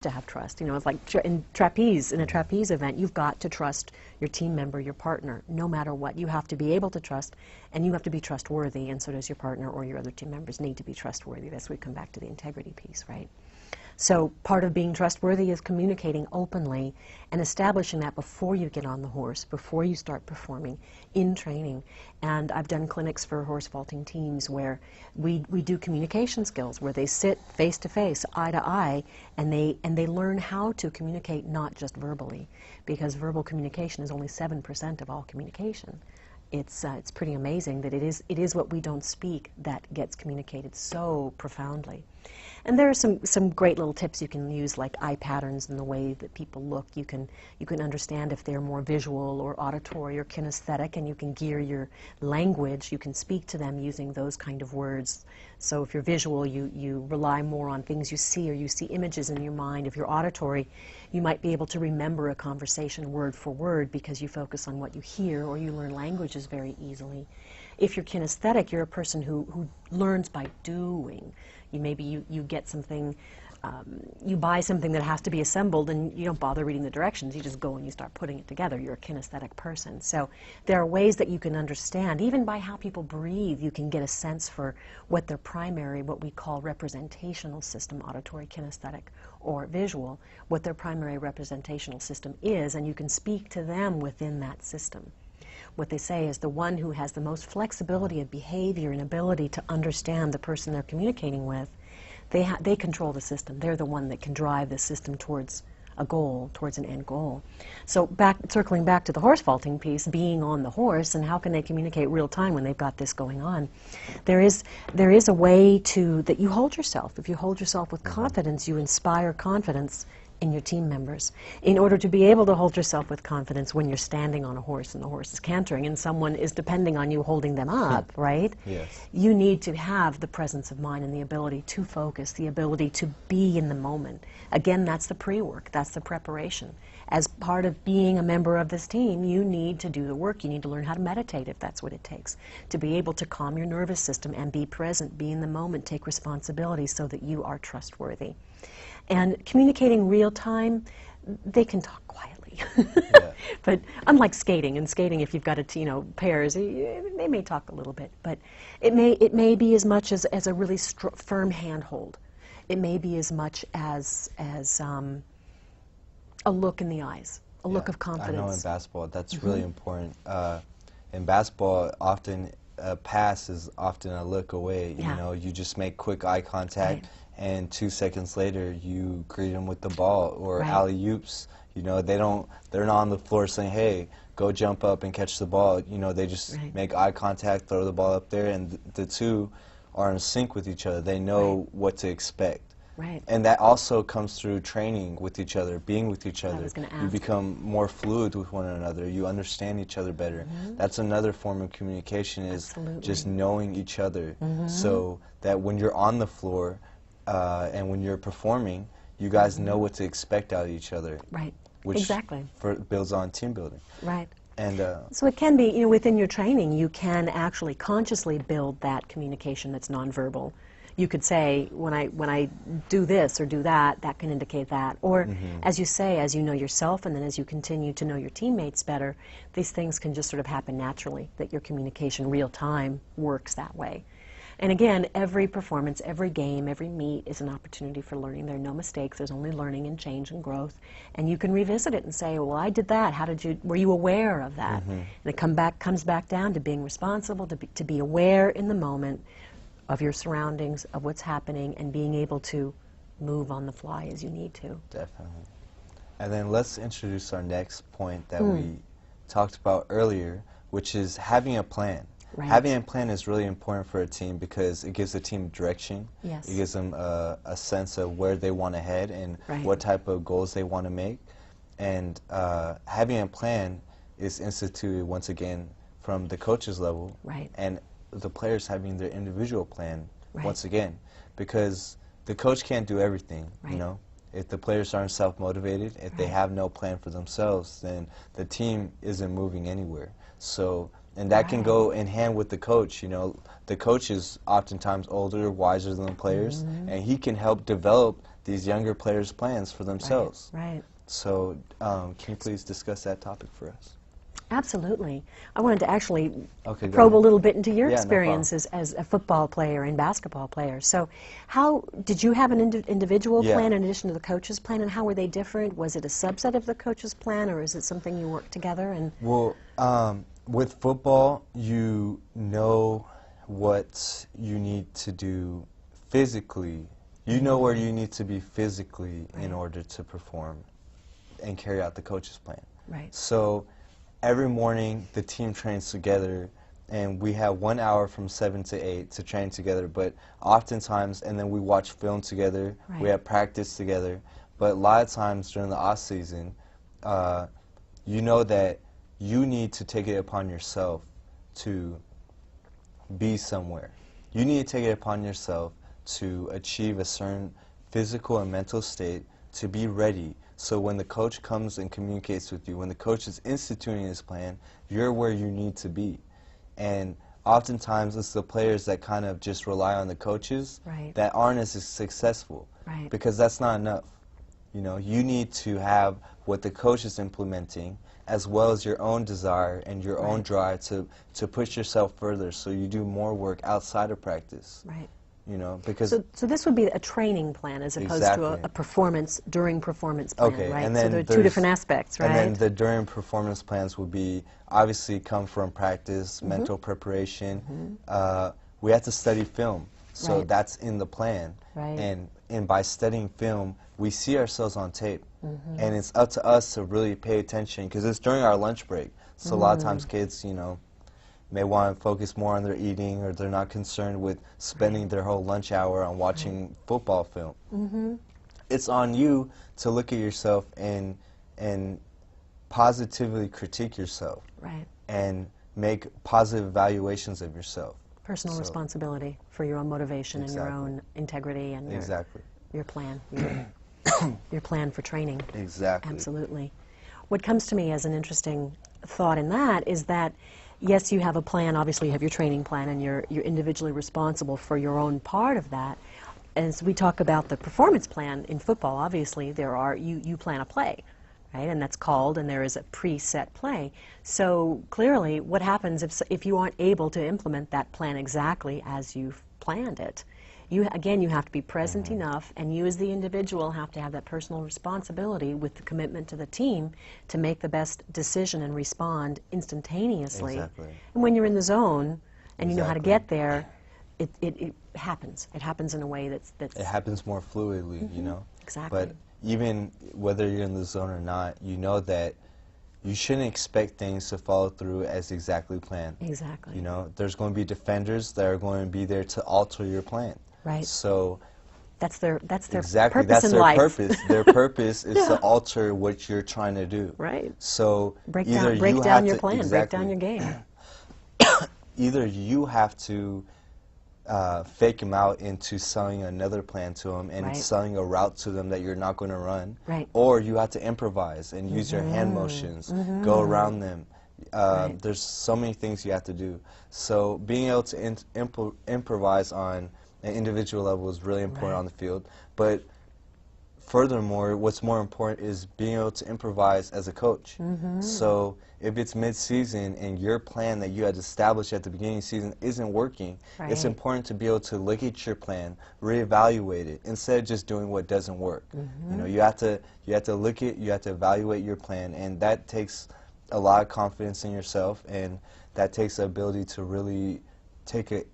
to have trust. You know, it's like in a trapeze event, you've got to trust your team member, your partner, no matter what. You have to be able to trust, and you have to be trustworthy, and so does your partner or your other team members need to be trustworthy. That's where we come back to the integrity piece, right? So part of being trustworthy is communicating openly and establishing that before you get on the horse, before you start performing in training. And I've done clinics for horse vaulting teams where we do communication skills, where they sit face to face, eye to eye, and they learn how to communicate not just verbally, because verbal communication is only 7% of all communication. It's pretty amazing that it is what we don't speak that gets communicated so profoundly. And there are some great little tips you can use, like eye patterns and the way that people look. You can understand if they're more visual or auditory or kinesthetic, and you can gear your language. You can speak to them using those kind of words. So if you're visual, you rely more on things you see, or you see images in your mind. If you're auditory, you might be able to remember a conversation word for word because you focus on what you hear, or you learn languages very easily. If you're kinesthetic, you're a person who learns by doing. Maybe you get something, you buy something that has to be assembled, and you don't bother reading the directions. You just go and you start putting it together. You're a kinesthetic person. So there are ways that you can understand, even by how people breathe, you can get a sense for what their primary, what we call representational system, auditory, kinesthetic, or visual, what their primary representational system is, and you can speak to them within that system. What they say is the one who has the most flexibility of behavior and ability to understand the person they're communicating with, they control the system. They're the one that can drive the system towards a goal, towards an end goal. So circling back to the horse vaulting piece, being on the horse, and how can they communicate real time when they've got this going on? There is a way that you hold yourself. If you hold yourself with confidence, you inspire confidence in your team members. In order to be able to hold yourself with confidence when you're standing on a horse and the horse is cantering and someone is depending on you holding them up, right? Yes. You need to have the presence of mind and the ability to focus, the ability to be in the moment. Again, that's the pre-work, that's the preparation. As part of being a member of this team, you need to do the work. You need to learn how to meditate if that's what it takes. To be able to calm your nervous system and be present, be in the moment, take responsibility so that you are trustworthy. And communicating real time, they can talk quietly. Yeah. But unlike skating, if you've got pairs, they may talk a little bit. But it may be as much as a really firm handhold. It may be as much as a look in the eyes, a look of confidence. I know in basketball that's really important. In basketball, often a pass is often a look away. Yeah. You know, you just make quick eye contact. Right. And 2 seconds later, you greet them with the ball, or Right. alley-oops. You know, they're not on the floor saying, "Hey, go jump up and catch the ball." You know, they just Right. make eye contact, throw the ball up there, and the two are in sync with each other. They know Right. what to expect. Right. And that also comes through training with each other, being with each other. was gonna You ask. become more fluid with one another. You understand each other better. That's another form of communication, is Absolutely. just knowing each other, so that when you're on the floor and when you're performing, you guys know what to expect out of each other. Right. Which Exactly. builds on team building. Right. And So it can be, within your training, you can actually consciously build that communication that's nonverbal. You could say, when I do this or do that, that can indicate that. Or, as you say, as you know yourself, and then as you continue to know your teammates better, these things can just sort of happen naturally, that your communication real time works that way. And again, every performance, every game, every meet is an opportunity for learning. There are no mistakes. There's only learning and change and growth. And you can revisit it and say, well, I did that. Were you aware of that? And it comes back down to being responsible, to be aware in the moment of your surroundings, of what's happening, and being able to move on the fly as you need to. definitely. And then let's introduce our next point that we talked about earlier, which is having a plan. Right. Having a plan is really important for a team because it gives the team direction. Yes. It gives them a sense of where they want to head and Right. what type of goals they want to make. And having a plan is instituted, once again, from the coach's level. Right. And the players having their individual plan, Right. once again. Because the coach can't do everything, Right. you know. If the players aren't self-motivated, if they Right. have no plan for themselves, then the team isn't moving anywhere. So, and that can go in hand with the coach, you know. The coach is oftentimes older, wiser than the players, and he can help develop these younger players' plans for themselves. Right. So can you please discuss that topic for us? Absolutely. I wanted to actually Okay, probe a little bit into your Yeah, no experiences as a football player and basketball player. So how did you have an individual Yeah. plan in addition to the coach's plan, and how were they different? Was it a subset of the coach's plan, or is it something you worked together? And Well, with football, you know what you need to do physically. You know where you need to be physically in order to perform and carry out the coach's plan. Right. So every morning the team trains together, and we have 1 hour from 7 to 8 to train together, but oftentimes, and then we watch film together, Right. we have practice together, but a lot of times during the off season, you know that you need to take it upon yourself to be somewhere. You need to take it upon yourself to achieve a certain physical and mental state to be ready. So when the coach comes and communicates with you, when the coach is instituting his plan, you're where you need to be. And oftentimes it's the players that kind of just rely on the coaches Right. that aren't as successful. Right. Because that's not enough. You know, you need to have what the coach is implementing, as well as your own desire and your own drive to push yourself further, so you do more work outside of practice. Right. You know, because So this would be a training plan as opposed to Exactly. a performance during performance plan, Okay, right? and So then there are two there's- different aspects, right? And then the during performance plans will be obviously come from practice, mental preparation. We have to study film, so Right. that's in the plan. Right. And by studying film, we see ourselves on tape, and it's up to us to really pay attention because it's during our lunch break. So a lot of times kids, you know, may want to focus more on their eating, or they're not concerned with spending their whole lunch hour on watching football film. It's on you to look at yourself and positively critique yourself Right. and make positive evaluations of yourself. Personal So- responsibility for your own motivation and your Exactly. own integrity and Exactly. your plan, your plan for training. Exactly. Absolutely. What comes to me as an interesting thought in that is that, yes, you have a plan, obviously you have your training plan, and you're individually responsible for your own part of that. As we talk about the performance plan in football, obviously you plan a play, right? And that's called, and there is a preset play. So clearly, what happens if you aren't able to implement that plan exactly as you've planned it? You have to be present enough, and you as the individual have to have that personal responsibility with the commitment to the team to make the best decision and respond instantaneously. Exactly. And when you're in the zone and you know how to Exactly. get there, it happens. It happens in a way that's It happens more fluidly, you know? Exactly. But even whether you're in the zone or not, you know that you shouldn't expect things to follow through as exactly planned. Exactly. You know, there's going to be defenders that are going to be there to alter your plan. Right. So That's their exactly, purpose that's in their life. purpose. Their purpose is to alter what you're trying to do. Right. So Break either down you your have to, plan, exactly, break down your game. Either you have to fake them out into selling another plan to them and Right. selling a route to them that you're not going to run, Right. or you have to improvise and use your hand motions, go around them. Right. There's so many things you have to do. So being able to improvise on an individual level is really important Right. on the field. But furthermore, what's more important is being able to improvise as a coach. So if it's mid-season and your plan that you had established at the beginning of the season isn't working, it's Right. important to be able to look at your plan, reevaluate it, instead of just doing what doesn't work. You know, you have to look at, you have to evaluate your plan, and that takes a lot of confidence in yourself, and that takes the ability to really take it,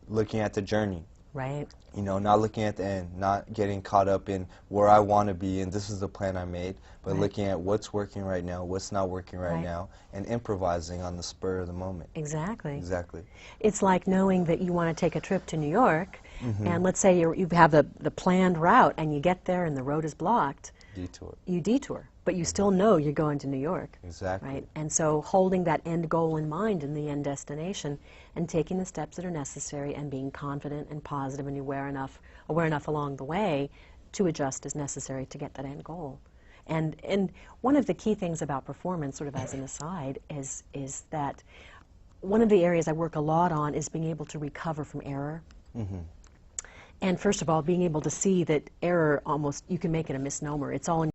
looking at the journey. Right. You know, not looking at the end, not getting caught up in where I want to be and this is the plan I made, but Right. looking at what's working right now, what's not working right Right. now, and improvising on the spur of the moment. Exactly. Exactly. It's like knowing that you want to take a trip to New York, Mm-hmm. and let's say you have the planned route, and you get there and the road is blocked. Detour. You detour, but you still know you're going to New York. Exactly. Right? And so holding that end goal in mind in the end destination and taking the steps that are necessary and being confident and positive and aware enough along the way to adjust as necessary to get that end goal. And one of the key things about performance, sort of as an aside, is that one of the areas I work a lot on is being able to recover from error. And first of all, being able to see that error almost, you can make it a misnomer. It's all in